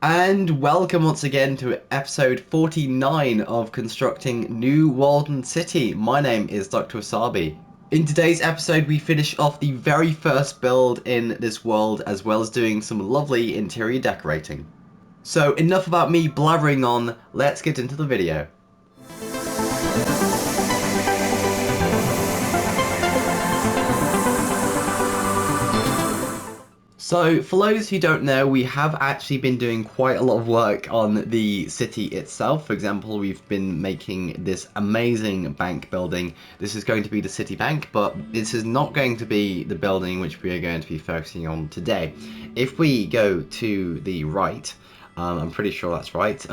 And welcome once again to episode 49 of Constructing New Walden City. My name is Dr. Wasabi. In today's episode, we finish off the very first build in this world, as well as doing some lovely interior decorating. So enough about me blabbering on, let's get into the video. So, for those who don't know, we have actually been doing quite a lot of work on the city itself. For example, we've been making this amazing bank building. This is going to be the city bank, but this is not going to be the building which we are going to be focusing on today. If we go to the right, I'm pretty sure that's right.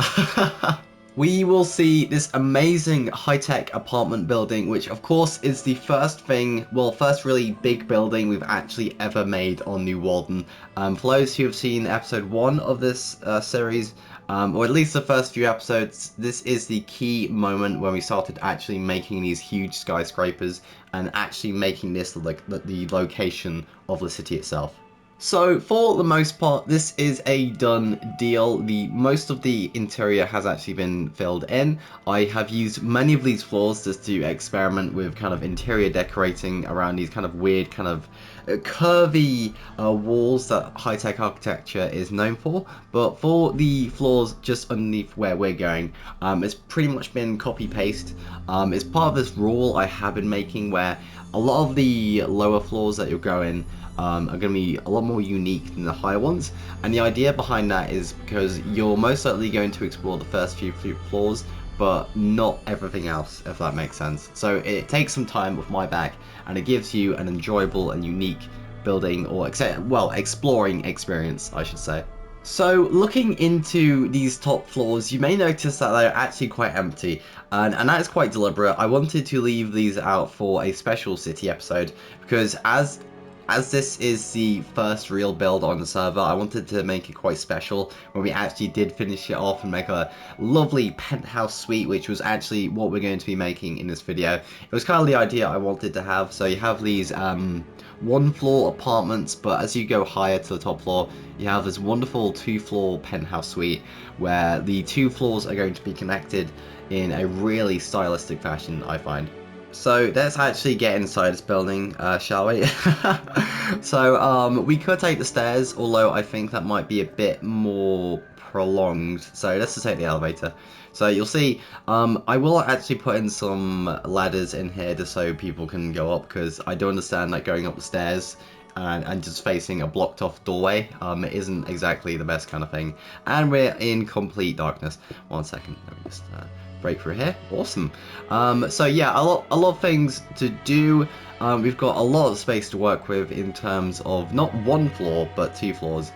We will see this amazing high-tech apartment building, which of course is the first really big building we've actually ever made on New Walden. For those who have seen episode 1 of this series, or at least the first few episodes, this is the key moment when we started actually making these huge skyscrapers and actually making this like the location of the city itself. So for the most part, this is a done deal. Most of the interior has actually been filled in. I have used many of these floors just to experiment with kind of interior decorating around these kind of weird kind of curvy walls that high-tech architecture is known for. But for the floors just underneath where we're going, it's pretty much been copy-paste. It's part of this rule I have been making where a lot of the lower floors that you'll go in are going to be a lot more unique than the higher ones, and the idea behind that is because you're most likely going to explore the first few floors, but not everything else, if that makes sense. So it takes some time with my back, and it gives you an enjoyable and unique building, or exploring experience, I should say. So looking into these top floors, you may notice that they're actually quite empty, and that is quite deliberate. I wanted to leave these out for a special city episode, because as this is the first real build on the server, I wanted to make it quite special when we actually did finish it off and make a lovely penthouse suite, which was actually what we're going to be making in this video. It was kind of the idea I wanted to have. So you have these one floor apartments, but as you go higher to the top floor, you have this wonderful 2-floor penthouse suite where the 2 floors are going to be connected in a really stylistic fashion, I find. So let's actually get inside this building, shall we? So we could take the stairs, although I think that might be a bit more prolonged. So let's just take the elevator. So you'll see, I will actually put in some ladders in here just so people can go up, because I do understand that going up the stairs and just facing a blocked off doorway isn't exactly the best kind of thing. And we're in complete darkness. One second, let me just break through here. Awesome. So yeah, a lot of things to do. We've got a lot of space to work with in terms of not 1 floor but 2 floors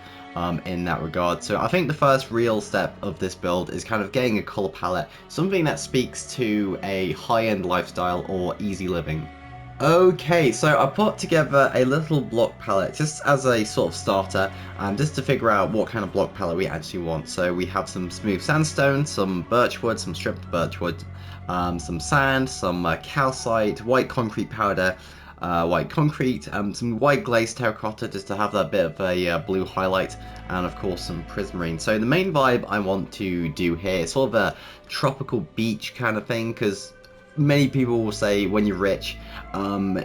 in that regard. So I think the first real step of this build is kind of getting a color palette, something that speaks to a high-end lifestyle or easy living. Okay, so I put together a little block palette just as a sort of starter, just to figure out what kind of block palette we actually want. So we have some smooth sandstone, some birchwood, some stripped birchwood, some sand, some calcite, white concrete powder, white concrete, some white glazed terracotta just to have that bit of a blue highlight, and of course some prismarine. So the main vibe I want to do here is sort of a tropical beach kind of thing, because many people will say when you're rich,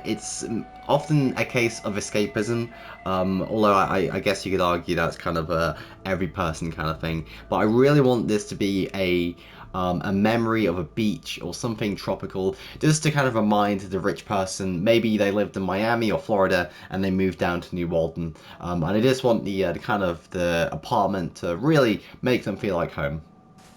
it's often a case of escapism, although I guess you could argue that's kind of a every person kind of thing. But I really want this to be a memory of a beach or something tropical, just to kind of remind the rich person, maybe they lived in Miami or Florida and they moved down to New Walden, and I just want the kind of the apartment to really make them feel like home.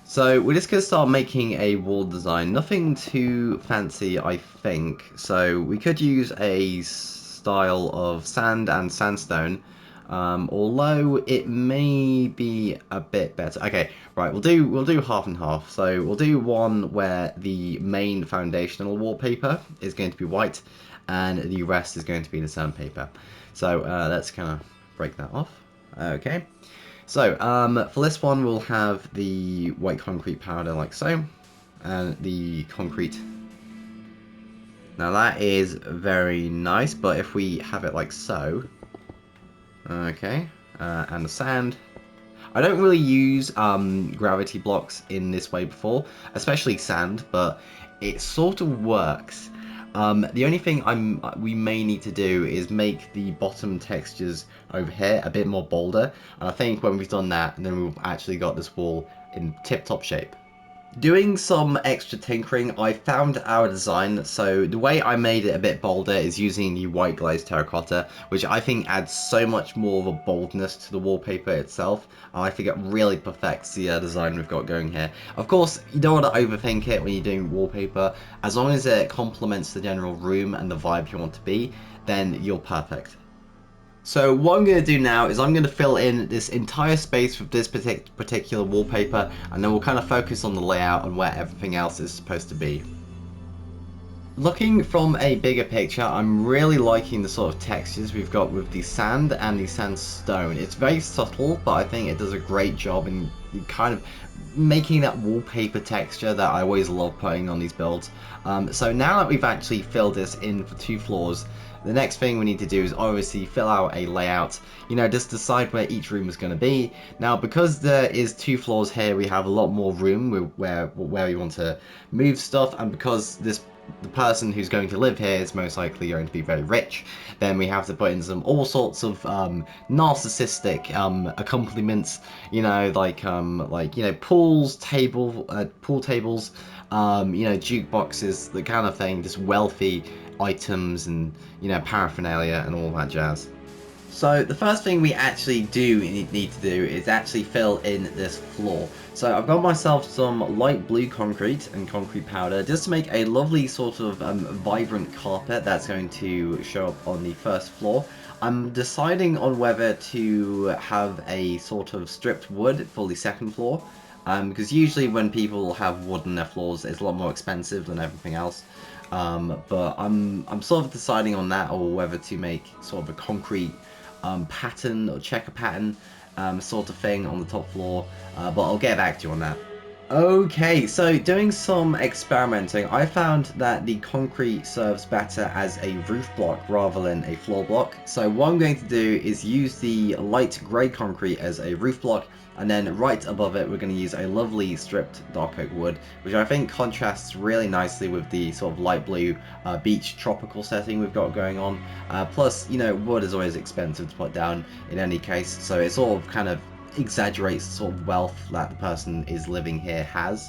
So we're just going to start making a wall design. Nothing too fancy, I think. So we could use a style of sand and sandstone, although it may be a bit better. Okay, right, we'll do half and half. So we'll do one where the main foundational wallpaper is going to be white, and the rest is going to be the sandpaper. So let's kind of break that off. Okay. So, for this one, we'll have the white concrete powder like so, and the concrete. Now that is very nice, but if we have it like so, okay, and the sand. I don't really use gravity blocks in this way before, especially sand, but it sort of works. The only thing we may need to do is make the bottom textures over here a bit more bolder, and I think when we've done that, then we've actually got this wall in tip-top shape. Doing some extra tinkering, I found our design. So the way I made it a bit bolder is using the white glazed terracotta, which I think adds so much more of a boldness to the wallpaper itself. I think it really perfects the design we've got going here. Of course, you don't want to overthink it when you're doing wallpaper. As long as it complements the general room and the vibe you want to be, then you're perfect. So what I'm going to do now is I'm going to fill in this entire space with this particular wallpaper, and then we'll kind of focus on the layout and where everything else is supposed to be. Looking from a bigger picture, I'm really liking the sort of textures we've got with the sand and the sandstone. It's very subtle, but I think it does a great job in kind of making that wallpaper texture that I always love putting on these builds. So now that we've actually filled this in for 2 floors, the next thing we need to do is obviously fill out a layout, just decide where each room is going to be. Now, because there is 2 floors here, we have a lot more room where we want to move stuff, and because the person who's going to live here is most likely going to be very rich, then we have to put in all sorts of narcissistic accompaniments, pool tables, jukeboxes, the kind of thing, just wealthy items and paraphernalia and all that jazz. So the first thing we actually do need to do is actually fill in this floor. So I've got myself some light blue concrete and concrete powder just to make a lovely sort of vibrant carpet that's going to show up on the first floor. I'm deciding on whether to have a sort of stripped wood for the second floor, because usually when people have wood on their floors, it's a lot more expensive than everything else. But I'm sort of deciding on that, or whether to make sort of a concrete pattern or checker pattern sort of thing on the top floor, but I'll get back to you on that. Okay, so doing some experimenting, I found that the concrete serves better as a roof block rather than a floor block. So what I'm going to do is use the light grey concrete as a roof block, and then right above it we're going to use a lovely stripped dark oak wood, which I think contrasts really nicely with the sort of light blue beach tropical setting we've got going on. Plus, wood is always expensive to put down in any case, so it sort of kind of exaggerates the sort of wealth that the person is living here has.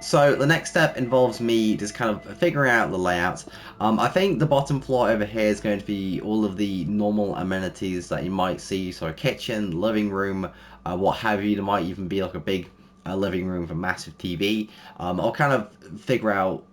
So the next step involves me just kind of figuring out the layout. I think the bottom floor over here is going to be all of the normal amenities that you might see, so a kitchen, living room, what have you. There might even be like a big living room with a massive TV. I'll kind of figure out,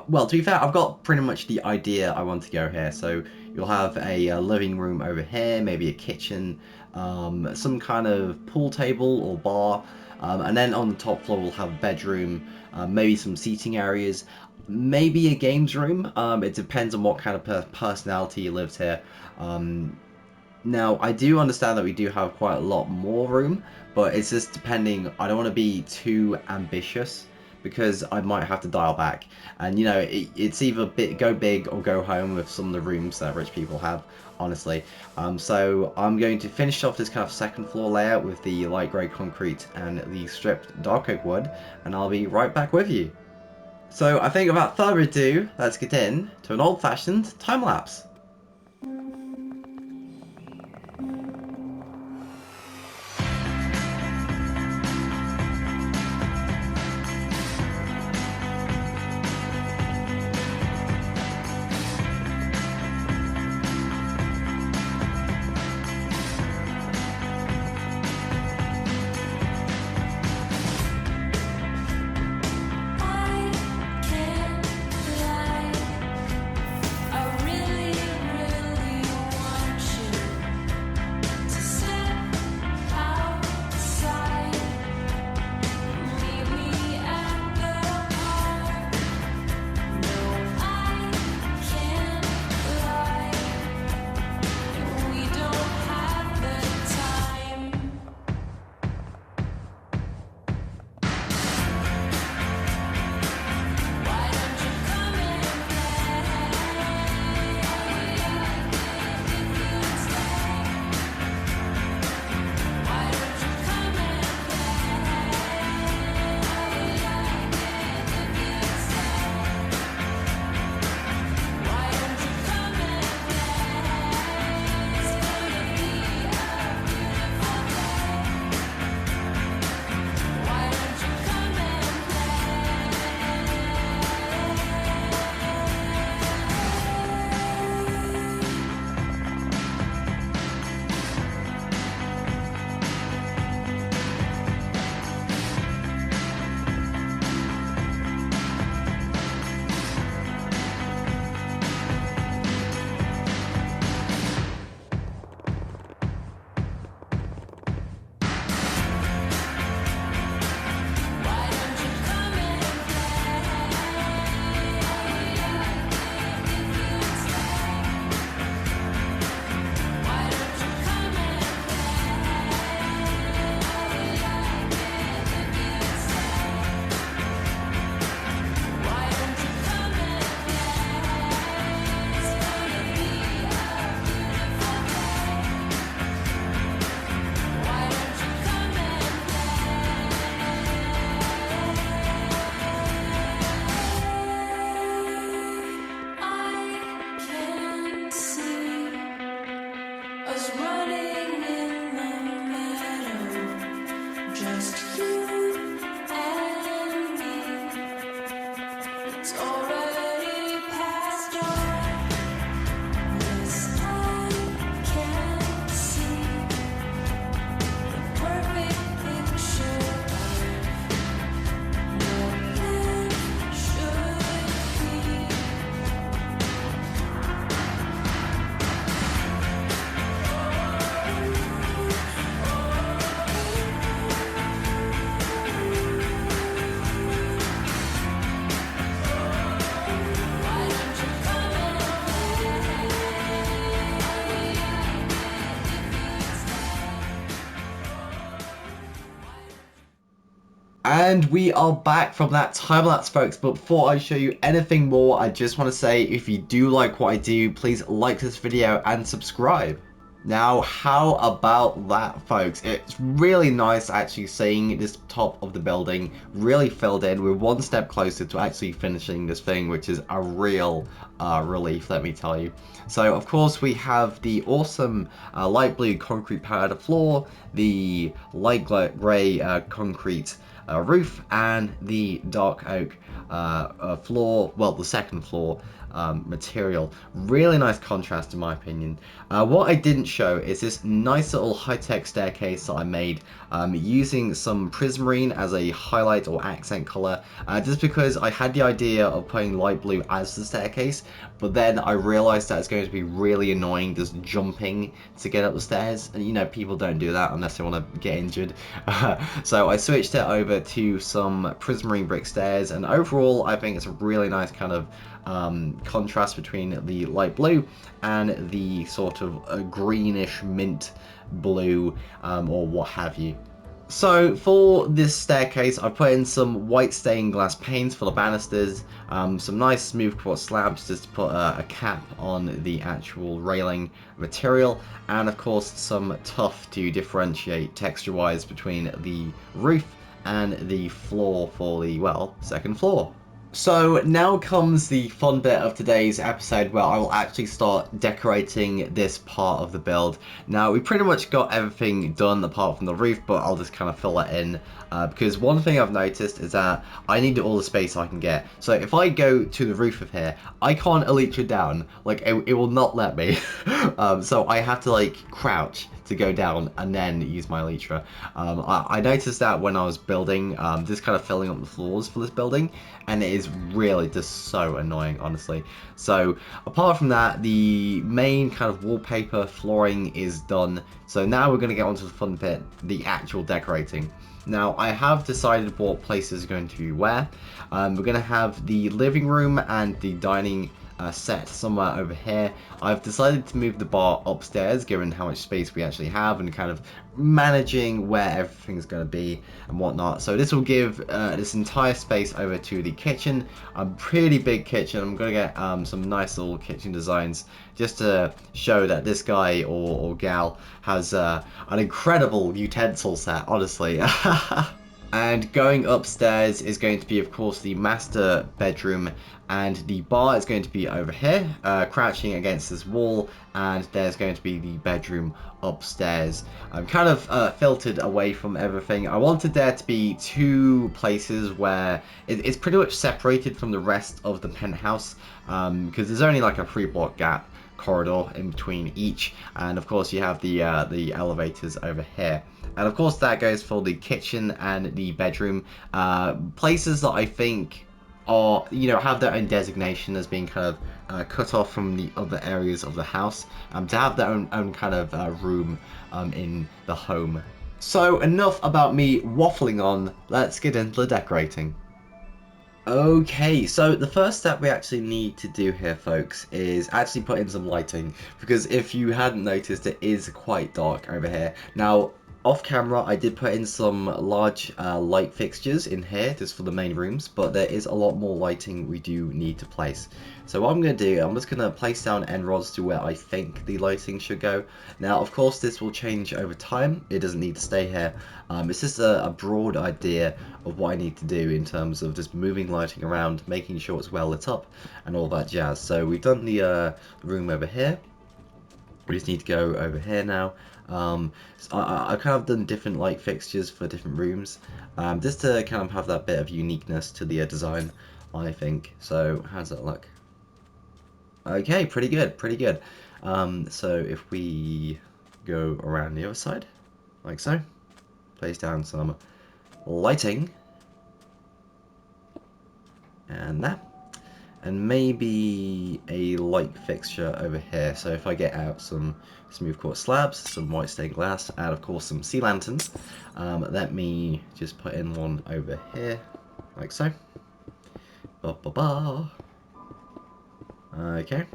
well, to be fair, I've got pretty much the idea I want to go here. So you'll have a living room over here, maybe a kitchen, some kind of pool table or bar. And then on the top floor we'll have a bedroom, maybe some seating areas, maybe a games room. It depends on what kind of personality lives here. Now, I do understand that we do have quite a lot more room, but it's just depending. I don't want to be too ambitious, because I might have to dial back. And it's either go big or go home with some of the rooms that rich people have, honestly. So I'm going to finish off this kind of second floor layout with the light grey concrete and the stripped dark oak wood, and I'll be right back with you. So I think without further ado, let's get in to an old-fashioned time lapse. I can't lie, I really Just you and me. It's already past dawn. Yes, I can see the perfect picture of what life should be. Why don't you come and And we are back from that time lapse, folks. But before I show you anything more, I just want to say, if you do like what I do, please like this video and subscribe. Now, how about that, folks? It's really nice actually seeing this top of the building really filled in. We're one step closer to actually finishing this thing, which is a real relief, let me tell you. So, of course, we have the awesome light blue concrete powder floor, the light grey concrete roof, and the dark oak floor, well, the second floor material. Really nice contrast in my opinion. What I didn't show is this nice little high-tech staircase that I made using some prismarine as a highlight or accent color, just because I had the idea of putting light blue as the staircase, but then I realized that it's going to be really annoying just jumping to get up the stairs, and you know, people don't do that unless they want to get injured. So I switched it over to some prismarine brick stairs, and overall I think it's a really nice kind of contrast between the light blue and the sort of greenish mint blue or what have you. So for this staircase, I put in some white stained glass panes for the banisters, some nice smooth quartz slabs just to put a cap on the actual railing material, and of course some tuff to differentiate texture-wise between the roof and the floor for the, well, second floor. So now comes the fun bit of today's episode where I will actually start decorating this part of the build. Now we pretty much got everything done apart from the roof, but I'll just kind of fill it in because one thing I've noticed is that I need all the space I can get. So if I go to the roof of here, I can't elytra down, like it will not let me. So I have to like crouch to go down and then use my elytra. I noticed that when I was building, just kind of filling up the floors for this building, and it is really just so annoying, honestly. So apart from that, the main kind of wallpaper flooring is done. So now we're going to get onto the fun bit, the actual decorating. Now I have decided what places are going to be where. We're going to have the living room and the dining set somewhere over here. I've decided to move the bar upstairs given how much space we actually have and kind of managing where everything's going to be and whatnot. So this will give this entire space over to the kitchen, a pretty big kitchen. I'm going to get some nice little kitchen designs just to show that this guy or gal has an incredible utensil set, honestly. And going upstairs is going to be, of course, the master bedroom, and the bar is going to be over here, crouching against this wall, and there's going to be the bedroom upstairs. I'm kind of filtered away from everything. I wanted there to be two places where it's pretty much separated from the rest of the penthouse, because there's only like a 3-block gap corridor in between each, and of course you have the elevators over here. And of course that goes for the kitchen and the bedroom, places that I think are, you know, have their own designation as being kind of cut off from the other areas of the house, to have their own kind of room in the home. So enough about me waffling on, let's get into the decorating. Okay, so the first step we actually need to do here, folks, is actually put in some lighting, because if you hadn't noticed, it is quite dark over here. Now, off camera, I did put in some large light fixtures in here, just for the main rooms, but there is a lot more lighting we do need to place. So what I'm going to do, I'm just going to place down end rods to where I think the lighting should go. Now, of course, this will change over time. It doesn't need to stay here. It's just a broad idea of what I need to do in terms of just moving lighting around, making sure it's well lit up, and all that jazz. So we've done the room over here. We just need to go over here now. So I've kind of done different light fixtures for different rooms, just to kind of have that bit of uniqueness to the design, I think. So how does that look? Okay, pretty good, pretty good. So if we go around the other side, like so, place down some lighting, and that. And maybe a light fixture over here. So if I get out some smooth quartz slabs, some white stained glass, and of course some sea lanterns, let me just put in one over here, like so. Ba ba ba. Okay.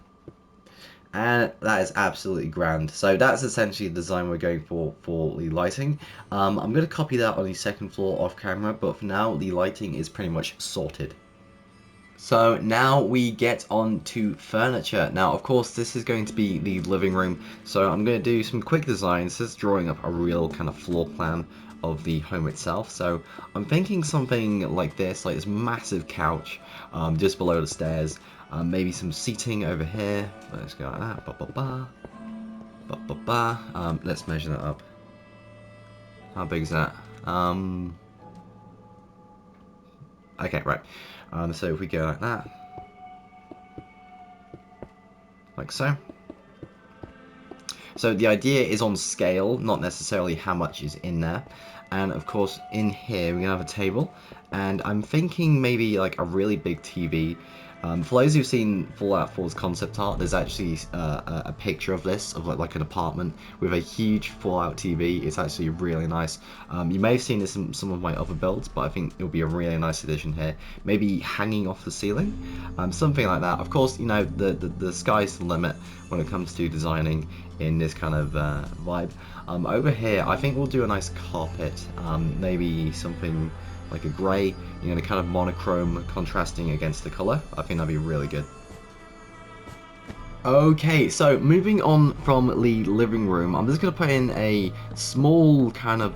And that is absolutely grand. So that's essentially the design we're going for the lighting. I'm going to copy that on the second floor off camera, but for now the lighting is pretty much sorted. So now we get on to furniture. Now, of course, this is going to be the living room. So I'm going to do some quick designs, just drawing up a real kind of floor plan of the home itself. So I'm thinking something like this massive couch just below the stairs. Maybe some seating over here. Let's go like that. Ba ba ba. Ba ba ba. Let's measure that up. How big is that? Okay, right. So if we go like that, like so. So the idea is on scale, not necessarily how much is in there. And of course, in here, we're gonna have a table. And I'm thinking maybe like a really big TV. For those who've seen Fallout 4's concept art, there's actually a picture of this, of like an apartment with a huge Fallout TV. It's actually really nice. You may have seen this in some of my other builds, but I think it'll be a really nice addition here. Maybe hanging off the ceiling, something like that. Of course, you know, the sky's the limit when it comes to designing in this kind of vibe. Over here, I think we'll do a nice carpet, maybe something like a grey, you know, kind of monochrome contrasting against the colour. I think that'd be really good. Okay, so moving on from the living room, I'm just going to put in a small kind of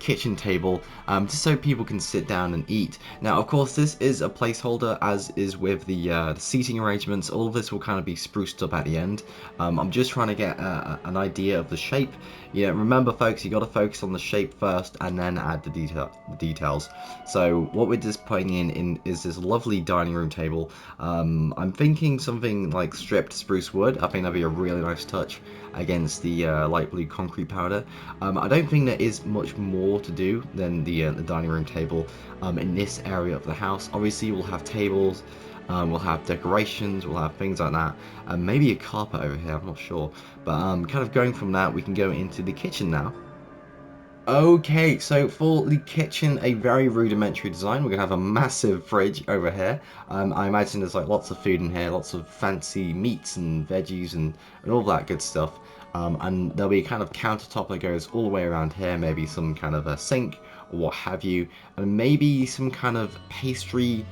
kitchen table just so people can sit down and eat. Now, of course, this is a placeholder, as is with the seating arrangements. All of this will kind of be spruced up at the end. I'm just trying to get an idea of the shape. Yeah, remember, folks, you got to focus on the shape first and then add the details. So what we're just putting in is this lovely dining room table. I'm thinking something like stripped spruce wood. I think that'd be a really nice touch against the light blue concrete powder. I don't think there is much more to do than the dining room table in this area of the house. Obviously, we'll have tables, we'll have decorations, we'll have things like that, and maybe a carpet over here, I'm not sure. But kind of going from that, we can go into the kitchen now. Okay, so for the kitchen, a very rudimentary design. We're gonna have a massive fridge over here. I imagine there's like lots of food in here, lots of fancy meats and veggies and all that good stuff. And there'll be a kind of countertop that goes all the way around here, maybe some kind of a sink or what have you, and maybe some kind of pastry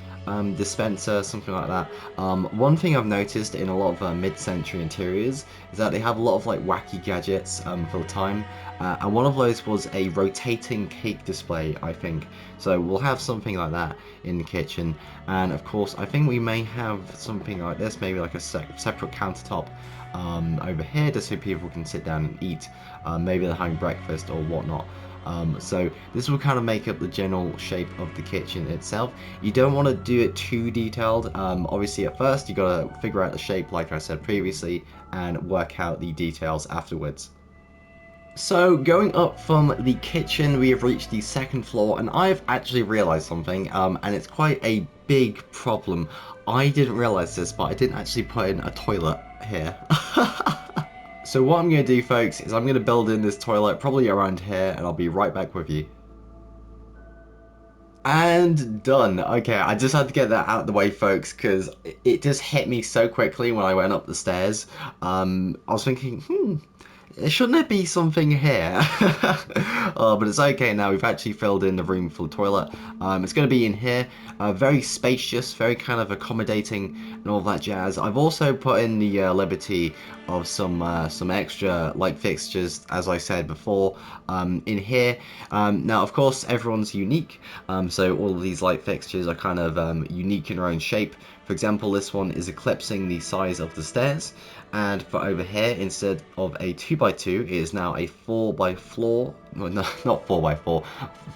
dispenser, something like that. One thing I've noticed in a lot of mid-century interiors is that they have a lot of like wacky gadgets for the time, and one of those was a rotating cake display, I think. So we'll have something like that in the kitchen, and of course I think we may have something like this, maybe like a separate countertop over here, just so people can sit down and eat. Maybe they're having breakfast or whatnot. So this will kind of make up the general shape of the kitchen itself. You don't want to do it too detailed. Obviously at first you got to figure out the shape, like I said previously, and work out the details afterwards. So going up from the kitchen, we have reached the second floor, and I've actually realized something, and it's quite a big problem. I didn't realize this, but I didn't actually put in a toilet here. So what I'm going to do, folks, is I'm going to build in this toilet probably around here, and I'll be right back with you. And done. Okay, I just had to get that out of the way, folks, because it just hit me so quickly when I went up the stairs. I was thinking, shouldn't there be something here? But it's okay now. We've actually filled in the room for the toilet. It's going to be in here. Very spacious, very kind of accommodating and all that jazz. I've also put in the liberty of some extra light fixtures, as I said before, in here. Now, of course, everyone's unique, so all of these light fixtures are kind of unique in their own shape. For example, this one is eclipsing the size of the stairs, and for over here, instead of a 2x2, it is now a 4x4. No, not 4x4.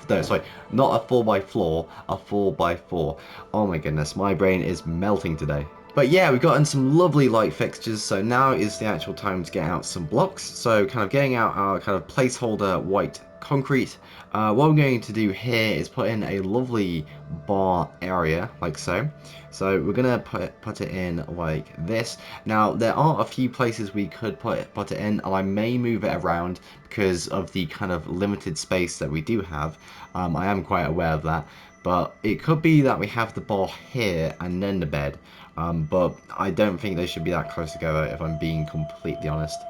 No, sorry, not a 4x4, a 4x4. Oh my goodness, my brain is melting today. But yeah, we've gotten some lovely light fixtures, so now is the actual time to get out some blocks. So kind of getting out our kind of placeholder white concrete. What I'm going to do here is put in a lovely bar area, like so. So we're gonna put it in like this. Now there are a few places we could put it in, and I may move it around because of the kind of limited space that we do have. I am quite aware of that. But it could be that we have the bar here and then the bed. But I don't think they should be that close together, if I'm being completely honest.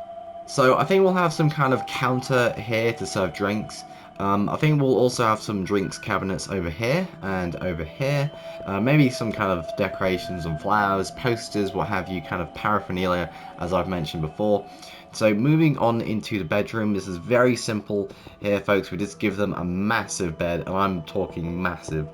So I think we'll have some kind of counter here to serve drinks. I think we'll also have some drinks cabinets over here and over here. Maybe some kind of decorations and flowers, posters, what have you, kind of paraphernalia, as I've mentioned before. So moving on into the bedroom, this is very simple here, folks. We just give them a massive bed, and I'm talking massive.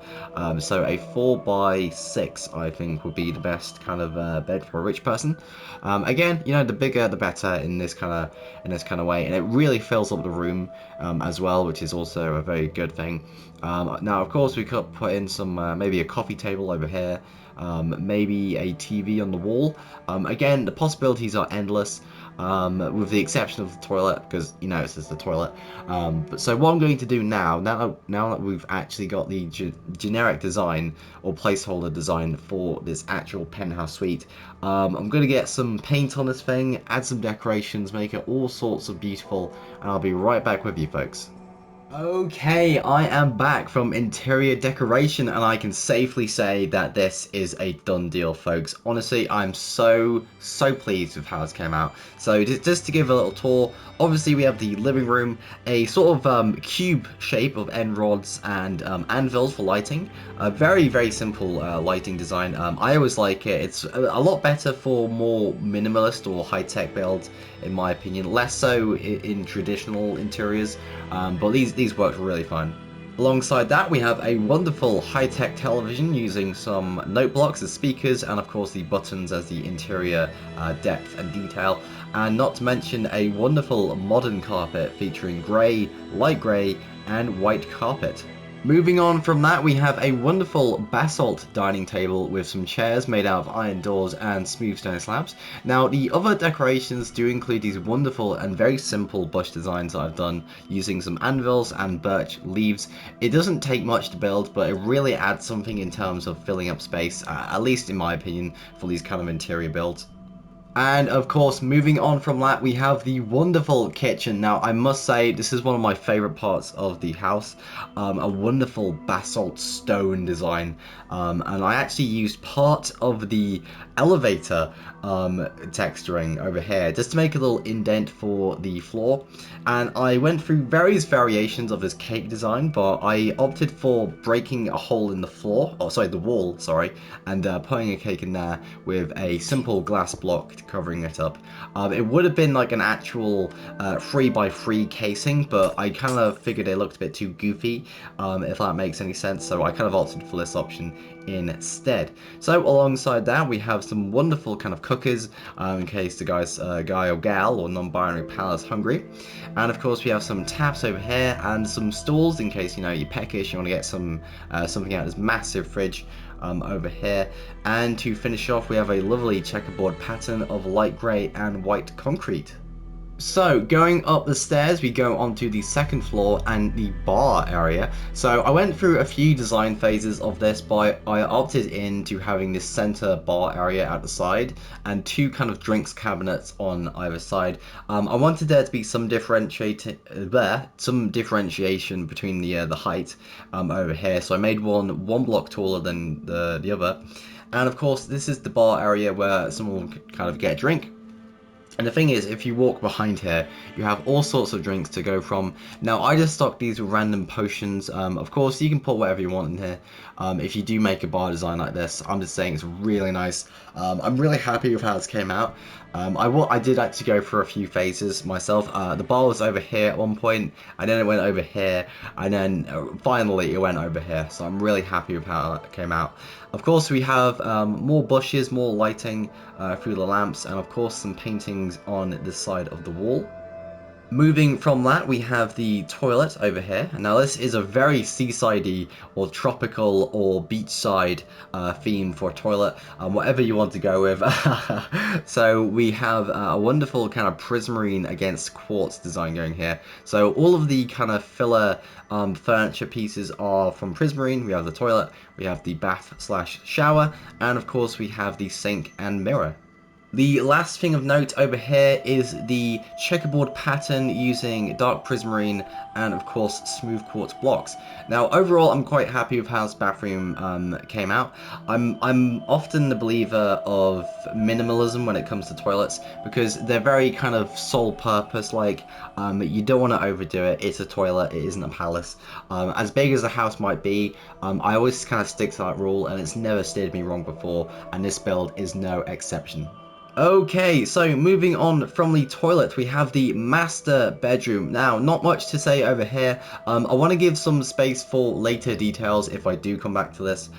So a 4x6, I think, would be the best kind of bed for a rich person. Again, you know, the bigger the better in this kind of way, and it really fills up the room as well, which is also a very good thing. Now, of course, we could put in some maybe a coffee table over here. Maybe a TV on the wall. Again, the possibilities are endless, with the exception of the toilet, because you know it's just the toilet. But so what I'm going to do now that we've actually got the generic design or placeholder design for this actual penthouse suite, I'm going to get some paint on this thing, add some decorations, make it all sorts of beautiful, and I'll be right back with you, folks. Okay, I am back from interior decoration, and I can safely say that this is a done deal, folks. Honestly, I'm so pleased with how this came out. So just to give a little tour, obviously we have the living room, a sort of cube shape of end rods and anvils for lighting. A very simple lighting design. I always like it. It's a lot better for more minimalist or high-tech builds, in my opinion. Less so in traditional interiors, but these work really fine. Alongside that, we have a wonderful high-tech television using some note blocks as speakers, and of course the buttons as the interior depth and detail. And not to mention a wonderful modern carpet featuring grey, light grey, and white carpet. Moving on from that, we have a wonderful basalt dining table with some chairs made out of iron doors and smooth stone slabs. Now, the other decorations do include these wonderful and very simple bush designs that I've done using some anvils and birch leaves. It doesn't take much to build, but it really adds something in terms of filling up space, at least in my opinion, for these kind of interior builds. And of course, moving on from that, we have the wonderful kitchen. Now, I must say, this is one of my favorite parts of the house. A wonderful basalt stone design. And I actually used part of the elevator texturing over here just to make a little indent for the floor. And I went through various variations of this cake design, but I opted for breaking a hole in the floor, oh sorry, the wall, sorry, and putting a cake in there with a simple glass block covering it up. It would have been like an actual 3x3 casing, but I kind of figured it looked a bit too goofy, if that makes any sense, so I kind of opted for this option instead. So alongside that, we have some wonderful kind of cookers, in case the guy or gal or non-binary pal is hungry. And of course we have some taps over here and some stools in case, you know, you're peckish, you want to get some something out of this massive fridge over here. And to finish off, we have a lovely checkerboard pattern of light grey and white concrete. So going up the stairs, we go onto the second floor and the bar area. So I went through a few design phases of this, but I opted into having this center bar area at the side and two kind of drinks cabinets on either side. I wanted there to be some differentiation between the height over here. So I made one block taller than the other. And of course, this is the bar area where someone will kind of get a drink. And the thing is, if you walk behind here, you have all sorts of drinks to go from. Now, I just stock these with random potions. Of course, you can put whatever you want in here. If you do make a bar design like this, I'm just saying it's really nice. I'm really happy with how this came out. I did actually go for a few phases myself. The bar was over here at one point, and then it went over here, and then finally it went over here. So I'm really happy with how it came out. Of course, we have more bushes, more lighting through the lamps, and of course some paintings on the side of the wall. Moving from that, we have the toilet over here. Now, this is a very seasidey or tropical or beachside theme for a toilet, whatever you want to go with. So we have a wonderful kind of prismarine against quartz design going here. So all of the kind of filler furniture pieces are from prismarine. We have the toilet, we have the bath slash shower, and of course we have the sink and mirror. The last thing of note over here is the checkerboard pattern using dark prismarine and of course smooth quartz blocks. Now overall I'm quite happy with how this bathroom came out. I'm often the believer of minimalism when it comes to toilets because they're very kind of sole purpose, like you don't want to overdo it. It's a toilet, it isn't a palace. As big as the house might be, I always kind of stick to that rule and it's never steered me wrong before, and this build is no exception. Okay, so moving on from the toilet, we have the master bedroom. Now, not much to say over here. I want to give some space for later details if I do come back to this,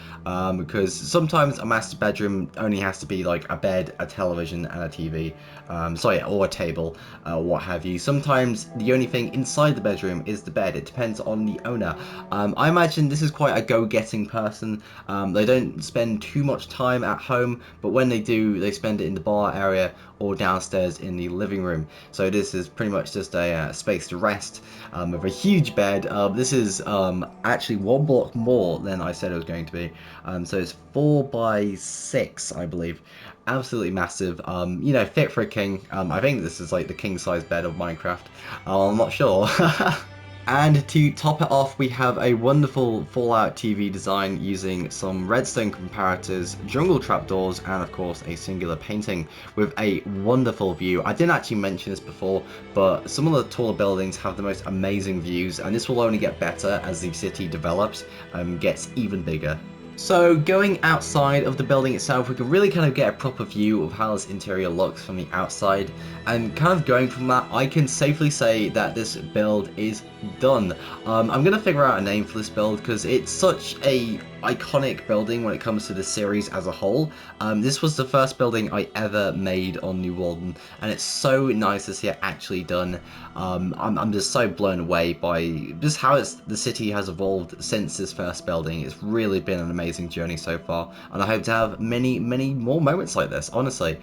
because sometimes a master bedroom only has to be like a bed, a television, and a TV. Or a table, what have you. Sometimes the only thing inside the bedroom is the bed. It depends on the owner. I imagine this is quite a go-getting person. They don't spend too much time at home, but when they do, they spend it in the bar area or downstairs in the living room. So this is pretty much just a space to rest with a huge bed. This is actually one block more than I said it was going to be. So it's 4 by 6, I believe. Absolutely massive. You know, fit for a king. I think this is like the king size bed of Minecraft. I'm not sure. And to top it off, we have a wonderful Fallout TV design using some redstone comparators, jungle trapdoors, and of course a singular painting with a wonderful view. I didn't actually mention this before, but some of the taller buildings have the most amazing views, and this will only get better as the city develops and gets even bigger. So going outside of the building itself, we can really kind of get a proper view of how this interior looks from the outside, and kind of going from that, I can safely say that this build is done. I'm gonna figure out a name for this build because it's such a iconic building when it comes to the series as a whole. This was the first building I ever made on New Walden, and it's so nice to see it actually done. I'm just so blown away by just how the city has evolved since this first building. It's really been an amazing journey so far, and I hope to have many more moments like this, honestly.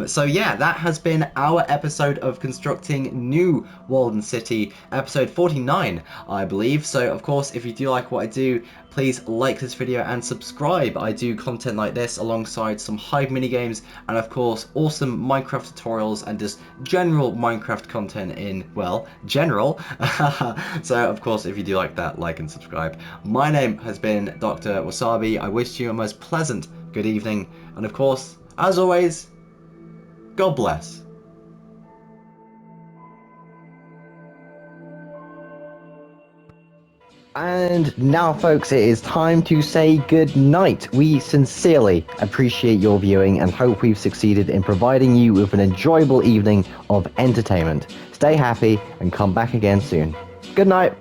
So yeah, that has been our episode of constructing New Walden City, episode 49, I believe. So of course, if you do like what I do, please like this video and subscribe. I do content like this alongside some Hive minigames and of course awesome Minecraft tutorials and just general Minecraft content in, well, general. So of course, if you do like that, like and subscribe. My name has been Dr. Wasabi. I wish you a most pleasant good evening, and of course, as always, God bless. And now, folks, it is time to say good night. We sincerely appreciate your viewing and hope we've succeeded in providing you with an enjoyable evening of entertainment. Stay happy and come back again soon. Good night.